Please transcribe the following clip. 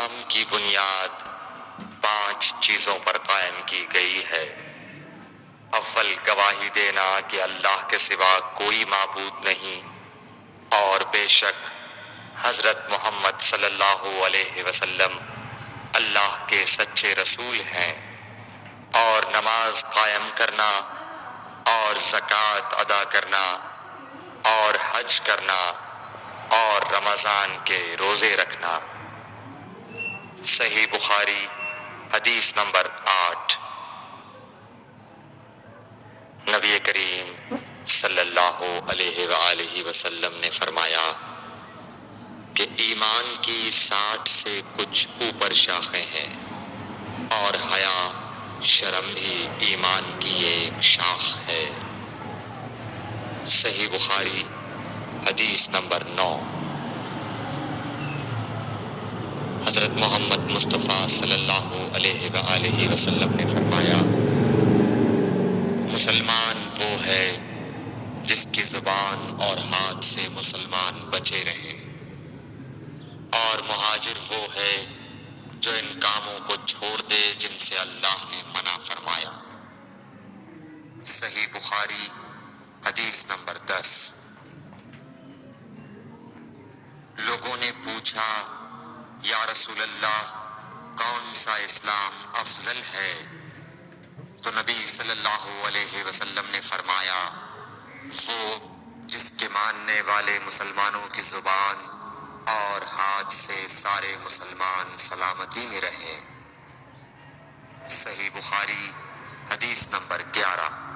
اسلام کی بنیاد 5 چیزوں پر قائم کی گئی ہے۔ اول، گواہی دینا کہ اللہ کے سوا کوئی معبود نہیں اور بے شک حضرت محمد صلی اللہ علیہ وسلم اللہ کے سچے رسول ہیں، اور نماز قائم کرنا اور زکوٰۃ ادا کرنا اور حج کرنا اور رمضان کے روزے رکھنا۔ صحیح بخاری حدیث نمبر 8۔ نبی کریم صلی اللہ علیہ وآلہ وسلم نے فرمایا کہ ایمان کی 60 سے کچھ اوپر شاخیں ہیں، اور حیا شرم بھی ایمان کی ایک شاخ ہے۔ صحیح بخاری حدیث نمبر 9۔ حضرت محمد مصطفیٰ صلی اللہ علیہ وآلہ وسلم نے فرمایا، مسلمان وہ ہے جس کی زبان اور ہاتھ سے مسلمان بچے رہیں، اور مہاجر وہ ہے جو ان کاموں کو چھوڑ دے جن سے اللہ نے منع فرمایا۔ صحیح بخاری حدیث نمبر 10۔ لوگوں نے پوچھا، یا رسول اللہ، کون سا اسلام افضل ہے؟ تو نبی صلی اللہ علیہ وسلم نے فرمایا، وہ جس کے ماننے والے مسلمانوں کی زبان اور ہاتھ سے سارے مسلمان سلامتی میں رہیں۔ صحیح بخاری حدیث نمبر 11۔